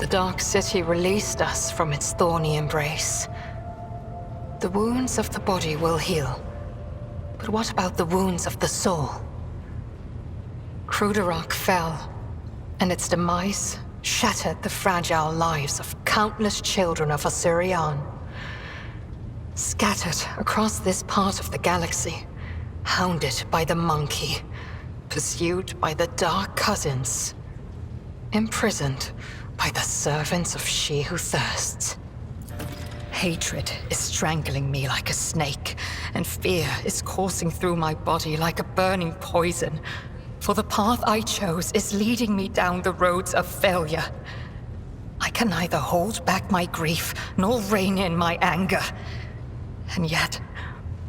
The Dark City released us from its thorny embrace. The wounds of the body will heal. But what about the wounds of the soul? Cruderach fell, and its demise shattered the fragile lives of countless children of Osirian. Scattered across this part of the galaxy, hounded by the monkey, pursued by the Dark Cousins, imprisoned by the servants of She Who Thirsts. Hatred is strangling me like a snake, and fear is coursing through my body like a burning poison. For the path I chose is leading me down the roads of failure. I can neither hold back my grief nor rein in my anger. And yet,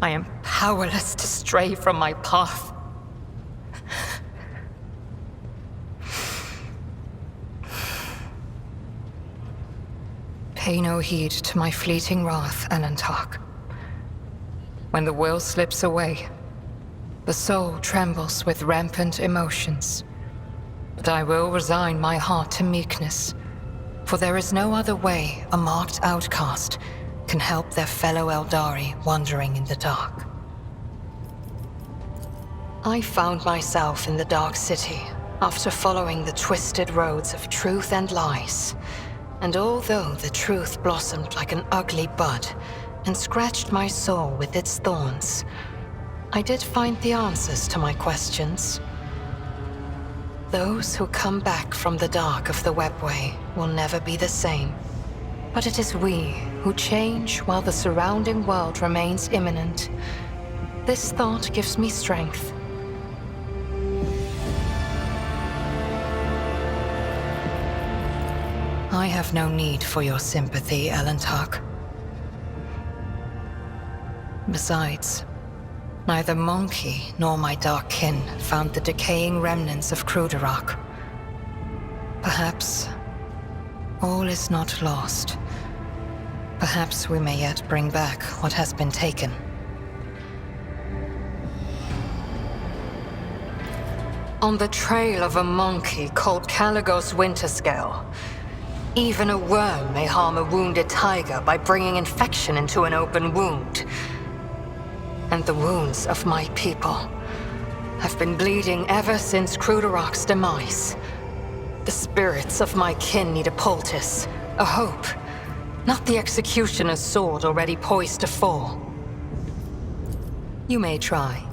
I am powerless to stray from my path. Pay no heed to my fleeting wrath, Alantark. When the will slips away, the soul trembles with rampant emotions. But I will resign my heart to meekness, for there is no other way a marked outcast can help their fellow Eldari wandering in the dark. I found myself in the Dark City after following the twisted roads of truth and lies. And although the truth blossomed like an ugly bud and scratched my soul with its thorns, I did find the answers to my questions. Those who come back from the dark of the webway will never be the same. But it is we who change while the surrounding world remains imminent. This thought gives me strength. I have no need for your sympathy, Alantark. Besides, neither Monkey nor my dark kin found the decaying remnants of Cruderach. Perhaps all is not lost. Perhaps we may yet bring back what has been taken. On the trail of a monkey called Caligos Winterscale, even a worm may harm a wounded tiger by bringing infection into an open wound. And the wounds of my people have been bleeding ever since Cruderach's demise. The spirits of my kin need a poultice, a hope, not the executioner's sword already poised to fall. You may try.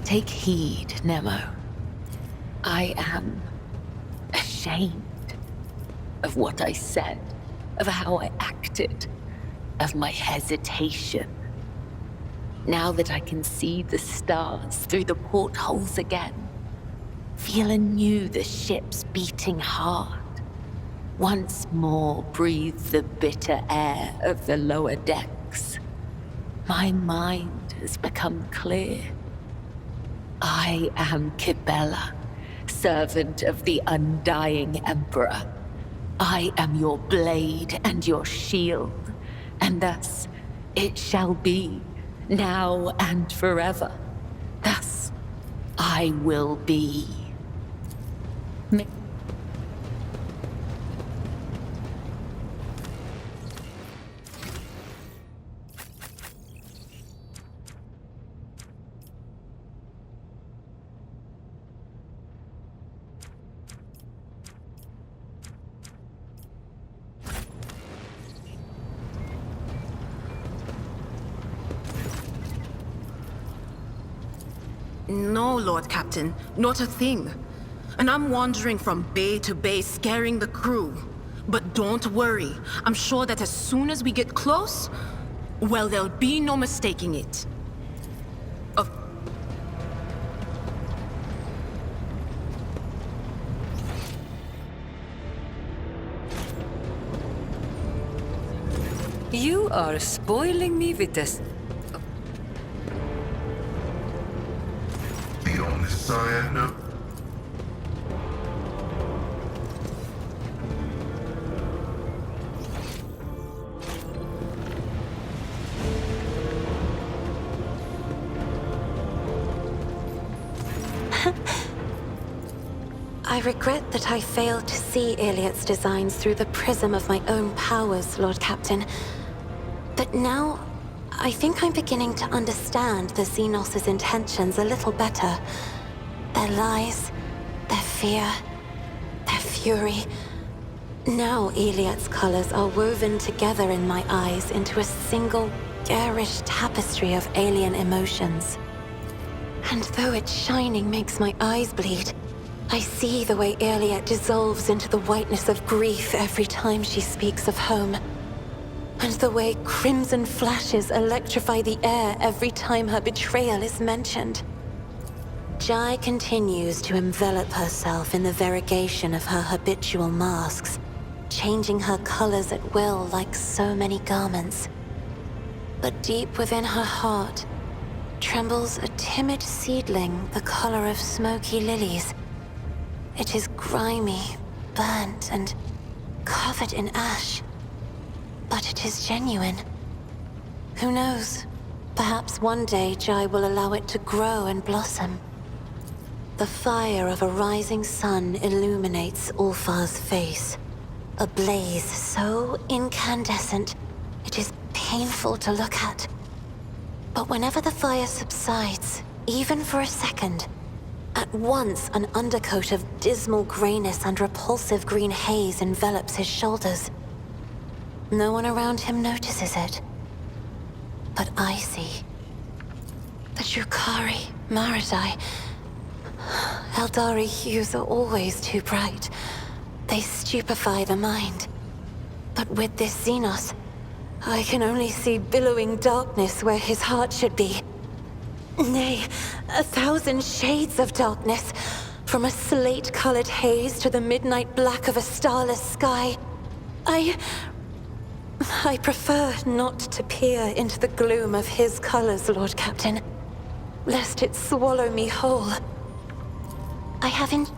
Take heed, Nemo. I am ashamed of what I said, of how I acted, of my hesitation. Now that I can see the stars through the portholes again, feel anew the ships beating hard, once more breathe the bitter air of the lower decks, my mind has become clear. I am Kibella, servant of the undying Emperor. I am your blade and your shield, and thus it shall be, now and forever. Thus I will be. No, Lord Captain, not a thing. And I'm wandering from bay to bay, scaring the crew. But don't worry, I'm sure that as soon as we get close, well, there'll be no mistaking it. Of You are spoiling me with this. The only sign of I regret that I failed to see Iliad's designs through the prism of my own powers, Lord Captain. But now, I think I'm beginning to understand the Xenos' intentions a little better. Their lies, their fear, their fury. Now Iliad's colors are woven together in my eyes into a single, garish tapestry of alien emotions. And though its shining makes my eyes bleed, I see the way Iliad dissolves into the whiteness of grief every time she speaks of home. And the way crimson flashes electrify the air every time her betrayal is mentioned. Jai continues to envelop herself in the variegation of her habitual masks, changing her colors at will like so many garments. But deep within her heart trembles a timid seedling the color of smoky lilies. It is grimy, burnt, and covered in ash. But it is genuine. Who knows? Perhaps one day Jai will allow it to grow and blossom. The fire of a rising sun illuminates Ulfar's face. A blaze so incandescent, it is painful to look at. But whenever the fire subsides, even for a second, at once an undercoat of dismal grayness and repulsive green haze envelops his shoulders. No one around him notices it. But I see. The Drukhari, Maradai, Eldari hues are always too bright. They stupefy the mind. But with this Xenos, I can only see billowing darkness where his heart should be. Nay, 1,000 shades of darkness, from a slate-colored haze to the midnight black of a starless sky. I prefer not to peer into the gloom of his colors, Lord Captain, lest it swallow me whole. I haven't...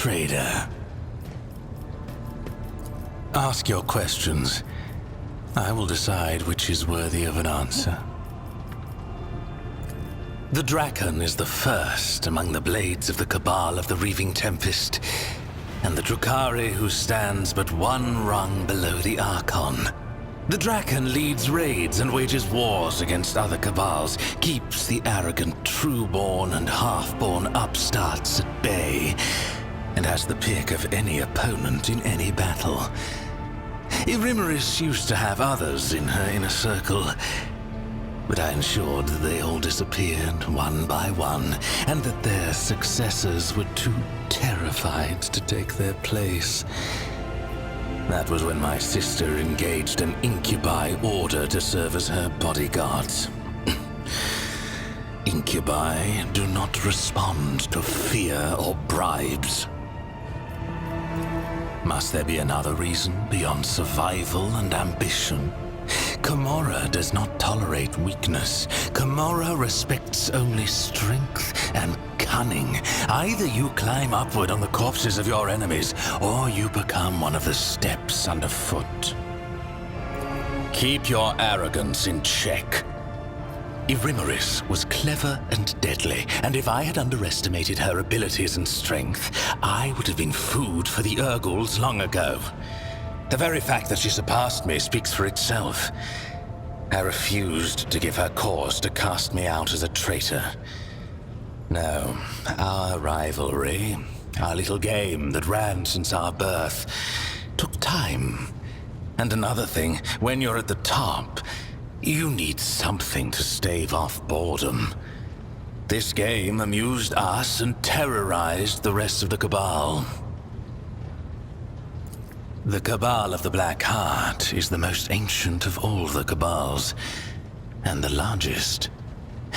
trader. Ask your questions. I will decide which is worthy of an answer. The Draken is the first among the blades of the Cabal of the Reaving Tempest, and the Drukhari who stands but one rung below the Archon. The Draken leads raids and wages wars against other Cabals, keeps the arrogant true-born and half-born upstarts at bay, and has the pick of any opponent in any battle. Irimeris used to have others in her inner circle, but I ensured that they all disappeared one by one, and that their successors were too terrified to take their place. That was when my sister engaged an incubi order to serve as her bodyguards. Incubi do not respond to fear or bribes. Must there be another reason beyond survival and ambition? Camorra does not tolerate weakness. Camorra respects only strength and cunning. Either you climb upward on the corpses of your enemies, or you become one of the steps underfoot. Keep your arrogance in check. Irimeris was clever and deadly, and if I had underestimated her abilities and strength, I would have been food for the Urgals long ago. The very fact that she surpassed me speaks for itself. I refused to give her cause to cast me out as a traitor. No, our rivalry, our little game that ran since our birth, took time. And another thing, when you're at the top, you need something to stave off boredom. This game amused us and terrorized the rest of the Cabal. The Cabal of the Black Heart is the most ancient of all the Cabals, and the largest.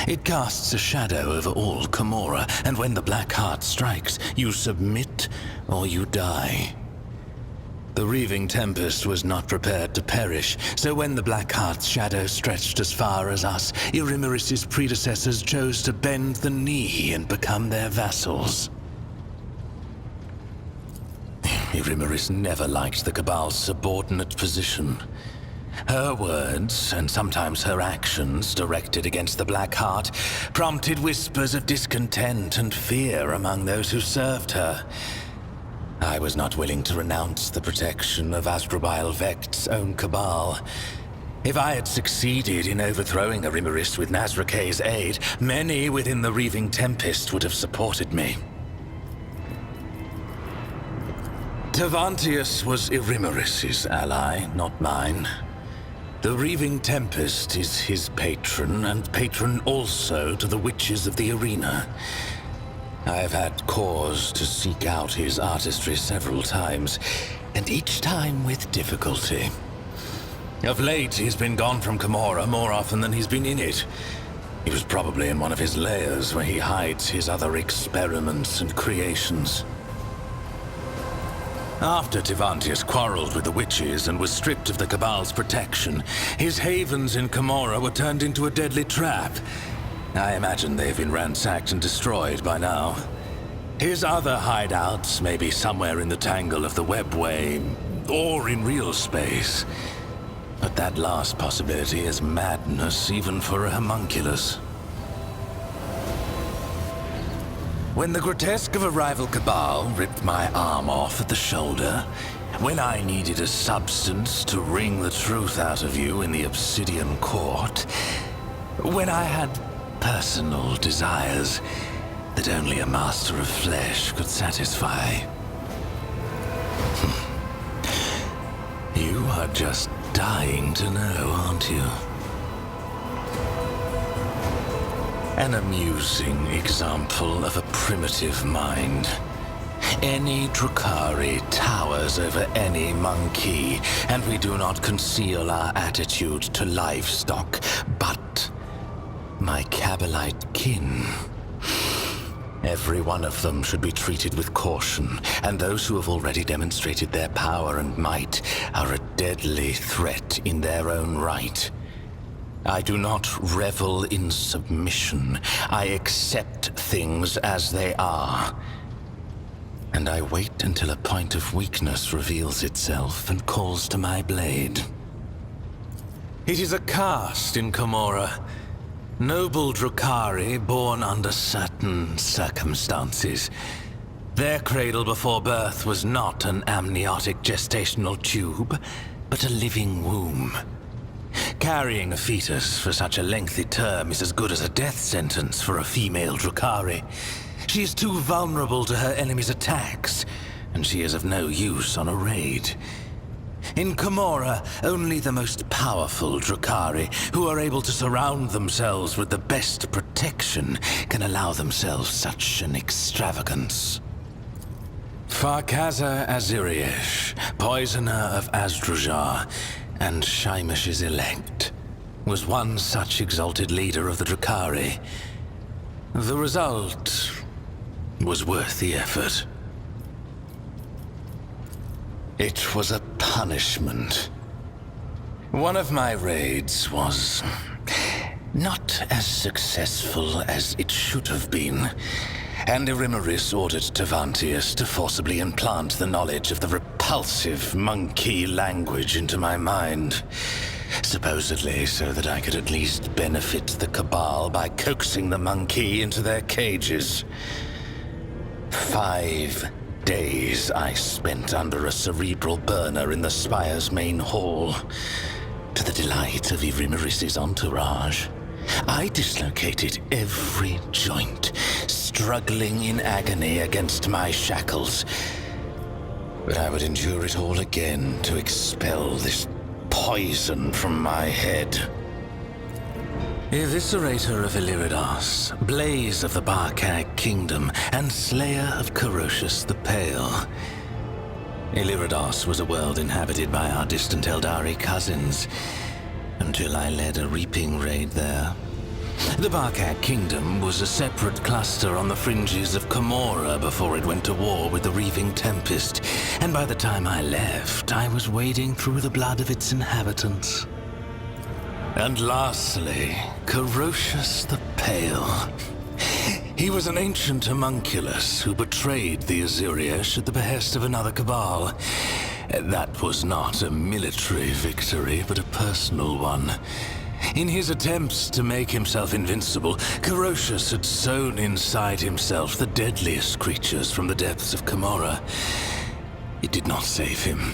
It casts a shadow over all Camorra, and when the Black Heart strikes, you submit or you die. The Reaving Tempest was not prepared to perish, so when the Black Heart's shadow stretched as far as us, Irimeris' predecessors chose to bend the knee and become their vassals. Irimeris never liked the Cabal's subordinate position. Her words, and sometimes her actions, directed against the Black Heart, prompted whispers of discontent and fear among those who served her. I was not willing to renounce the protection of Asdrubal Vekt's own Cabal. If I had succeeded in overthrowing Irimeris with Nazrakay's aid, many within the Reaving Tempest would have supported me. Tavantius was Irimeris' ally, not mine. The Reaving Tempest is his patron, and patron also to the witches of the arena. I have had cause to seek out his artistry several times, and each time with difficulty. Of late, he's been gone from Camorra more often than he's been in it. He was probably in one of his lairs where he hides his other experiments and creations. After Tavantius quarreled with the witches and was stripped of the Cabal's protection, his havens in Camorra were turned into a deadly trap. I imagine they've been ransacked and destroyed by now. His other hideouts may be somewhere in the tangle of the webway, or in real space. But that last possibility is madness even for a homunculus. When the grotesque of a rival Cabal ripped my arm off at the shoulder, when I needed a substance to wring the truth out of you in the Obsidian Court, when I had personal desires that only a master of flesh could satisfy. You are just dying to know, aren't you? An amusing example of a primitive mind. Any Drukhari towers over any monkey, and we do not conceal our attitude to livestock, but my Cabalite kin. Every one of them should be treated with caution, and those who have already demonstrated their power and might are a deadly threat in their own right. I do not revel in submission. I accept things as they are. and I wait until a point of weakness reveals itself and calls to my blade. It is a caste in Camorra. Noble Drukhari born under certain circumstances. Their cradle before birth was not an amniotic gestational tube, but a living womb. Carrying a fetus for such a lengthy term is as good as a death sentence for a female Drukhari. She is too vulnerable to her enemy's attacks, and she is of no use on a raid. In Camorra, only the most powerful Drukhari, who are able to surround themselves with the best protection, can allow themselves such an extravagance. Farkaza Aziriesh, poisoner of Azdrujar, and Shaimish's elect, was one such exalted leader of the Drukhari. The result was worth the effort. It was a punishment. One of my raids was not as successful as it should have been, and Irimaris ordered Tavantius to forcibly implant the knowledge of the repulsive monkey language into my mind, supposedly so that I could at least benefit the Cabal by coaxing the monkey into their cages. 5 days I spent under a cerebral burner in the Spire's main hall, to the delight of Irimaris' entourage. I dislocated every joint, struggling in agony against my shackles. But I would endure it all again to expel this poison from my head. Eviscerator of Illyridas, Blaze of the Barkag Kingdom, and Slayer of Corocius the Pale. Illyridas was a world inhabited by our distant Eldari cousins, until I led a reaping raid there. The Barkag Kingdom was a separate cluster on the fringes of Camorra before it went to war with the Reaving Tempest, and by the time I left, I was wading through the blood of its inhabitants. And lastly, Corocius the Pale. He was an ancient homunculus who betrayed the Aziriesh at the behest of another Cabal. That was not a military victory, but a personal one. In his attempts to make himself invincible, Corocius had sown inside himself the deadliest creatures from the depths of Camorra. It did not save him.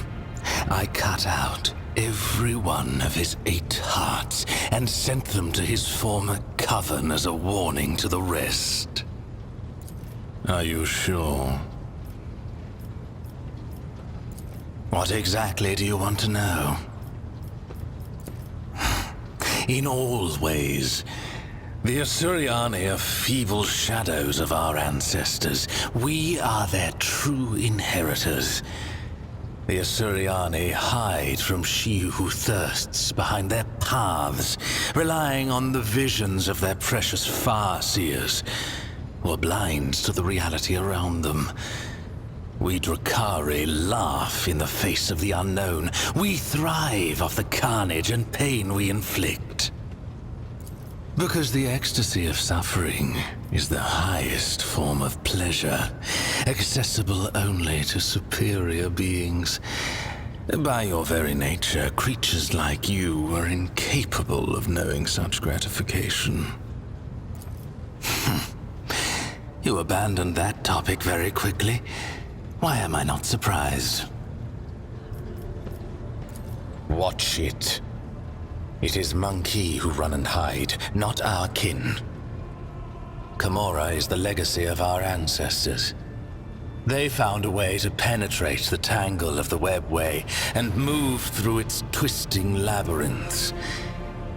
I cut out every one of his 8 hearts and sent them to his former coven as a warning to the rest. Are you sure? What exactly do you want to know? In all ways, the Asuriani are feeble shadows of our ancestors. We are their true inheritors. The Asuriani hide from she who thirsts behind their paths, relying on the visions of their precious far-seers, or blind to the reality around them. We Drukhari laugh in the face of the unknown. We thrive off the carnage and pain we inflict. Because the ecstasy of suffering is the highest form of pleasure, accessible only to superior beings. By your very nature, creatures like you are incapable of knowing such gratification. You abandoned that topic very quickly. Why am I not surprised? Watch it. It is Monkey who run and hide, not our kin. Camorra is the legacy of our ancestors. They found a way to penetrate the tangle of the webway and move through its twisting labyrinths.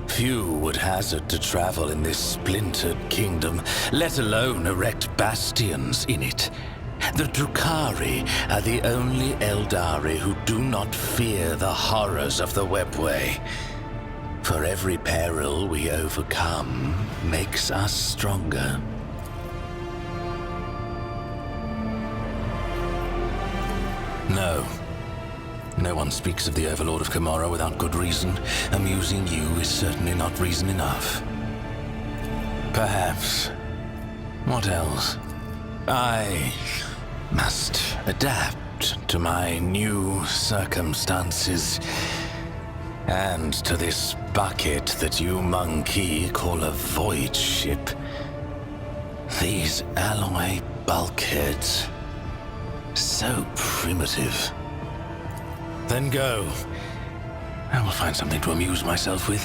Few would hazard to travel in this splintered kingdom, let alone erect bastions in it. The Drukhari are the only Eldari who do not fear the horrors of the webway. For every peril we overcome makes us stronger. No. No one speaks of the Overlord of Camorra without good reason. Amusing you is certainly not reason enough. Perhaps. What else? I Must adapt to my new circumstances. And to this bucket that you monkey call a void ship. These alloy bulkheads. So primitive. Then go. I will find something to amuse myself with.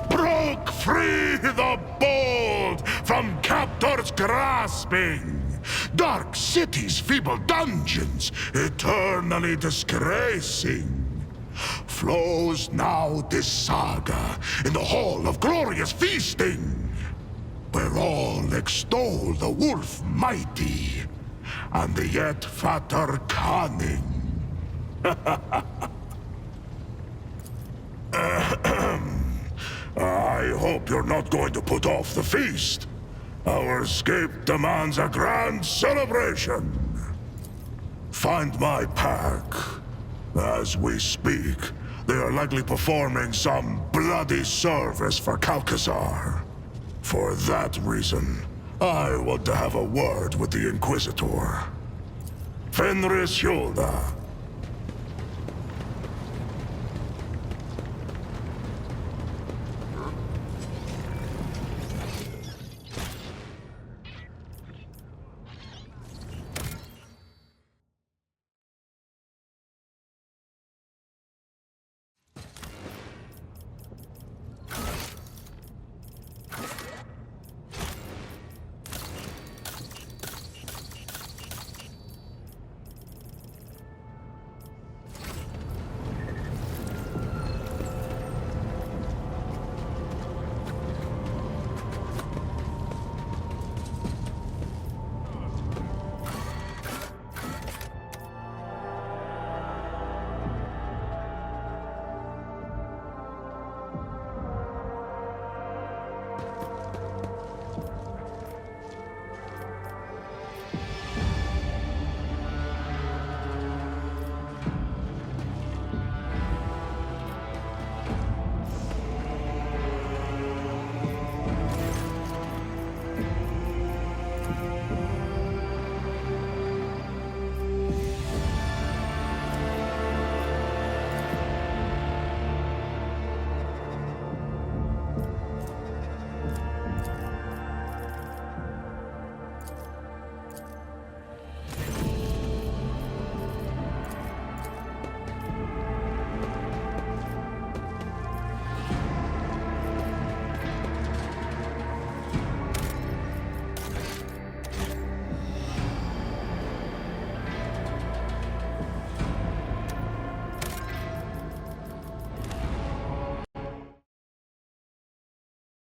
Broke free the bold from captors grasping. Dark cities, feeble dungeons, eternally disgracing. Flows now this saga in the hall of glorious feasting, where all extol the wolf mighty and the yet fatter cunning. I hope you're not going to put off the feast. Our escape demands a grand celebration. Find my pack. As we speak, they are likely performing some bloody service for Calcazar. For that reason, I want to have a word with the Inquisitor. Fenris Hulda,